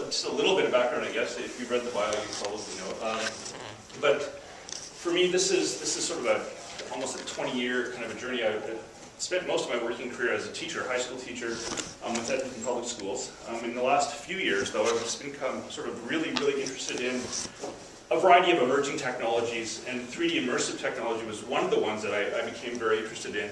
just a little bit of background, I guess. If you've read the bio, you probably know. But for me, this is sort of almost a 20-year kind of a journey. I spent most of my working career as a teacher, high school teacher, with Edmonton Public Schools. In the last few years, though, I've just become sort of really interested in a variety of emerging technologies, and 3D immersive technology was one of the ones that I became very interested in.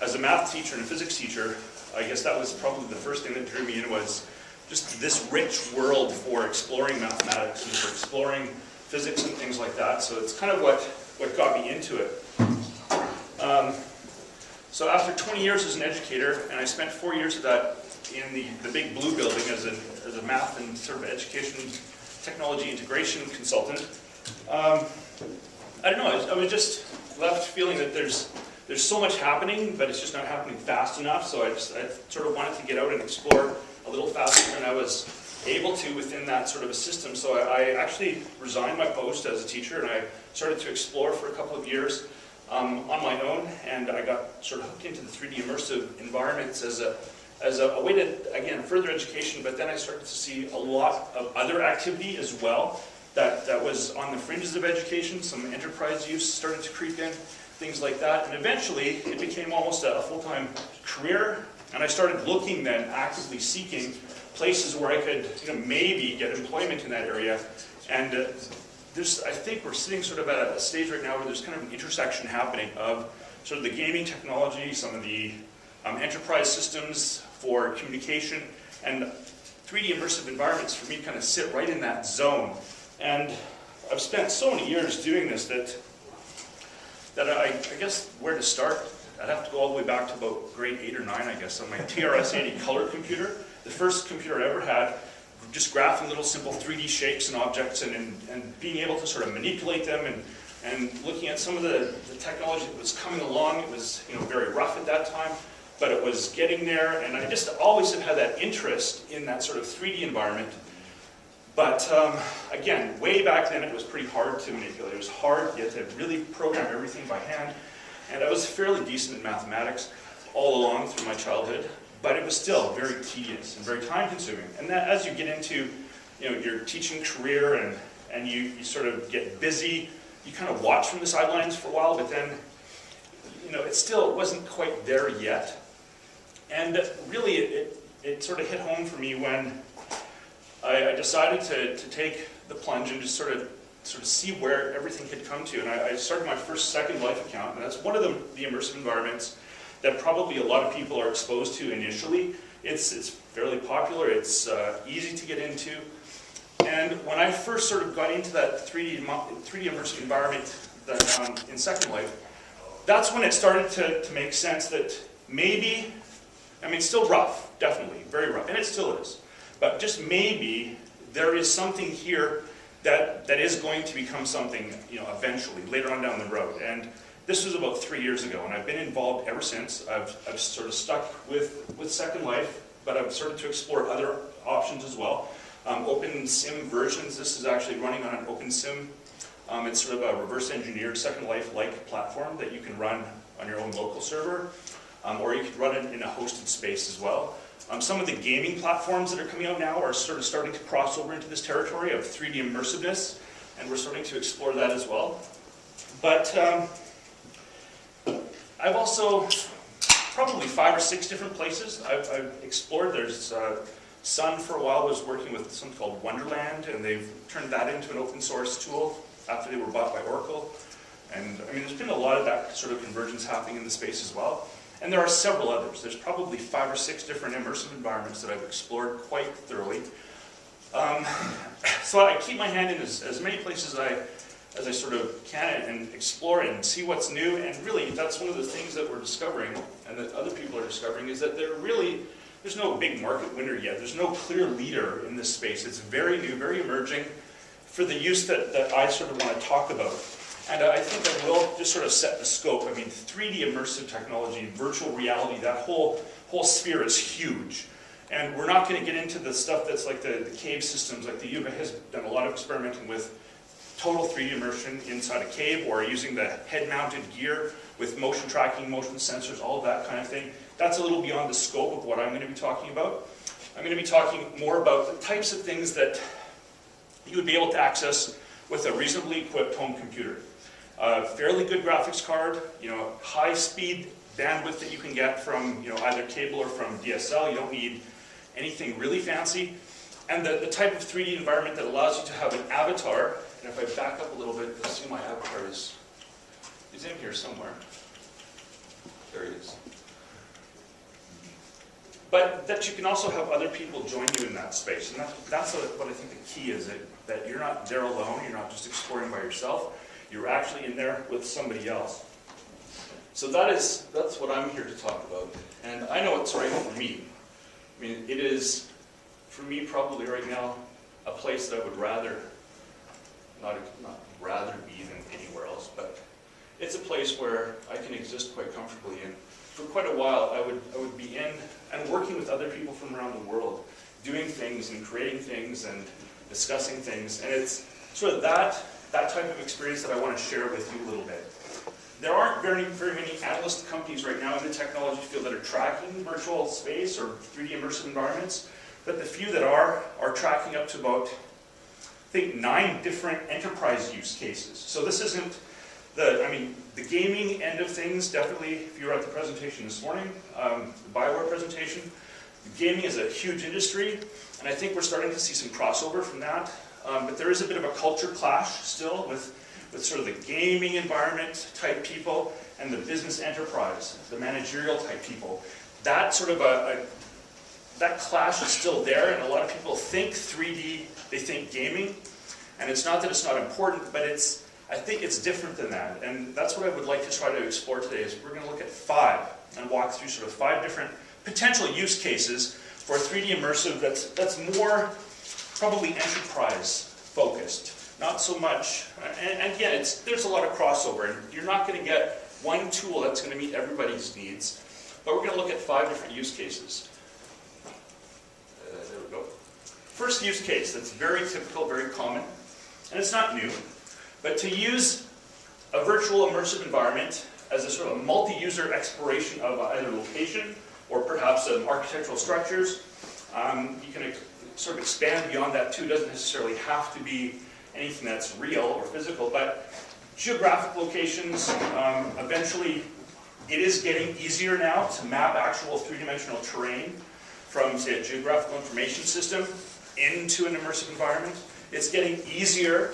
As a math teacher and a physics teacher, I guess that was probably the first thing that drew me in, was just this rich world for exploring mathematics and for exploring physics and things like that. So it's kind of what got me into it. So after 20 years as an educator, and I spent 4 years of that in the big blue building as a math and sort of education technology integration consultant, I don't know, I was just left feeling that there's so much happening, but it's just not happening fast enough. So I sort of wanted to get out and explore a little faster than I was able to within that sort of a system. So I actually resigned my post as a teacher, and I started to explore for a couple of years on my own, and I got sort of hooked into the 3D immersive environments as a way to, again, further education. But then I started to see a lot of other activity as well that was on the fringes of education. Some enterprise use started to creep in, things like that, and eventually it became almost a full-time career. And I started looking then, actively seeking places where I could, maybe get employment in that area. And I think we're sitting sort of at a stage right now where there's kind of an intersection happening of sort of the gaming technology, some of the enterprise systems for communication, and 3D immersive environments for me kind of sit right in that zone. And I've spent so many years doing this that I guess where to start, I'd have to go all the way back to about grade 8 or 9, I guess, on my TRS-80 color computer. The first computer I ever had, just graphing little simple 3D shapes and objects, and being able to sort of manipulate them, and looking at some of the technology that was coming along. It was very rough at that time, but it was getting there, and I just always have had that interest in that sort of 3D environment. But again, way back then it was pretty hard to manipulate. It was hard. You had to really program everything by hand. And I was fairly decent at mathematics all along through my childhood, but it was still very tedious and very time consuming. And that, as you get into your teaching career and you sort of get busy, you kind of watch from the sidelines for a while, but then it still wasn't quite there yet. And really it sort of hit home for me when I decided to take the plunge and just sort of see where everything had come to. And I started my first Second Life account, and that's one of the immersive environments that probably a lot of people are exposed to initially. It's fairly popular, it's easy to get into. And when I first sort of got into that 3D immersive environment in Second Life, that's when it started to make sense that maybe, it's still rough, definitely, very rough, and it still is. But just maybe there is something here that is going to become something, eventually, later on down the road. And this was about 3 years ago, and I've been involved ever since. I've sort of stuck with Second Life, but I've started to explore other options as well. Open Sim versions. This is actually running on an Open Sim. It's sort of a reverse engineered Second Life-like platform that you can run on your own local server, or you could run it in a hosted space as well. Some of the gaming platforms that are coming out now are sort of starting to cross over into this territory of 3D immersiveness, and we're starting to explore that as well. But I've also, probably 5 or 6 different places I've explored. There's Sun for a while was working with something called Wonderland, and they've turned that into an open source tool after they were bought by Oracle. And there's been a lot of that sort of convergence happening in the space as well. And there are several others. There's probably 5 or 6 different immersive environments that I've explored quite thoroughly. So I keep my hand in as many places as I sort of can and explore and see what's new. And really, that's one of the things that we're discovering, and that other people are discovering, is that there's no big market winner yet. There's no clear leader in this space. It's very new, very emerging for the use that I sort of want to talk about. And I think I will just sort of set the scope. 3D immersive technology, virtual reality, that whole sphere is huge. And we're not going to get into the stuff that's like the cave systems, like the U of A has done a lot of experimenting with total 3D immersion inside a cave, or using the head-mounted gear with motion tracking, motion sensors, all of that kind of thing. That's a little beyond the scope of what I'm going to be talking about. I'm going to be talking more about the types of things that you would be able to access with a reasonably equipped home computer. Fairly good graphics card, high speed bandwidth that you can get from either cable or from DSL. You don't need anything really fancy. And the type of 3D environment that allows you to have an avatar. And if I back up a little bit, you'll see my avatar is in here somewhere. There he is. But that you can also have other people join you in that space. And that's what I think the key is, that you're not there alone, you're not just exploring by yourself, you're actually in there with somebody else. So that's what I'm here to talk about. And I know it's right for me. I mean, it is, for me, probably right now, a place that I would rather, not rather be than anywhere else, but it's a place where I can exist quite comfortably in. For quite a while, I would be in and working with other people from around the world, doing things and creating things and discussing things. And it's sort of that type of experience that I want to share with you a little bit. There aren't very many analyst companies right now in the technology field that are tracking virtual space or 3D immersive environments, but the few that are tracking up to about, I think, 9 different enterprise use cases. So this isn't the gaming end of things, definitely, if you were at the presentation this morning, the BioWare presentation, gaming is a huge industry, and I think we're starting to see some crossover from that. But there is a bit of a culture clash still with sort of the gaming environment type people and the business enterprise, the managerial type people. That sort of that clash is still there, and a lot of people think 3D, they think gaming, and it's not that it's not important, but I think it's different than that. And that's what I would like to try to explore today, is we're going to look at 5 and walk through sort of 5 different potential use cases for 3D immersive that's more probably enterprise focused. Not so much, and again, there's a lot of crossover, and you're not going to get one tool that's going to meet everybody's needs, but we're going to look at 5 different use cases. There we go. First use case that's very typical, very common, and it's not new, but to use a virtual immersive environment as a sort of multi-user exploration of either location or perhaps architectural structures. You can sort of expand beyond that too. It doesn't necessarily have to be anything that's real or physical, but geographic locations, eventually it is getting easier now to map actual 3-dimensional terrain from, say, a geographical information system into an immersive environment. It's getting easier,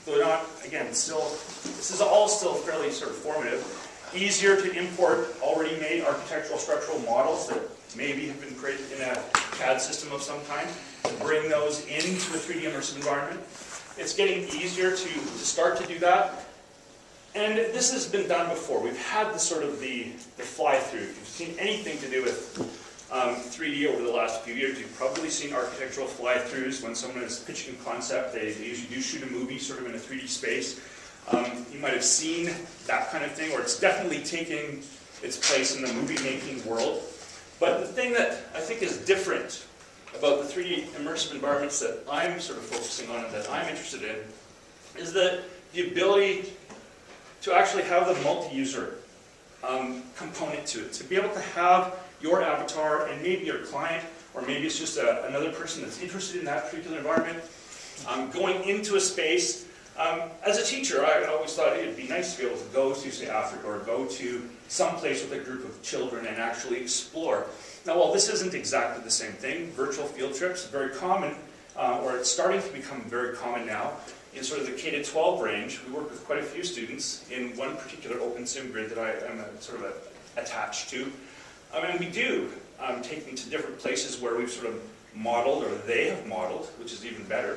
though not, again, this is all still fairly sort of formative, easier to import already made architectural structural models that maybe have been created in a CAD system of some kind, to bring those into a 3D immersive environment. It's getting easier to start to do that. And this has been done before. We've had the sort of the fly-through. If you've seen anything to do with 3D over the last few years, you've probably seen architectural fly-throughs. When someone is pitching a concept, they usually do shoot a movie sort of in a 3D space. You might have seen that kind of thing, or it's definitely taking its place in the movie-making world. But the thing that I think is different about the 3D immersive environments that I'm sort of focusing on and that I'm interested in is that the ability to actually have the multi-user component to it. To be able to have your avatar and maybe your client, or maybe it's just another person that's interested in that particular environment, going into a space. As a teacher, I always thought it would be nice to be able to go to, say, Africa, or go to some place with a group of children and actually explore. Now, while this isn't exactly the same thing, virtual field trips are very common, or it's starting to become very common now, in sort of the K-12 range. We work with quite a few students in one particular OpenSim grid that I am sort of attached to. And we do take them to different places where we've sort of modeled, or they have modeled, which is even better,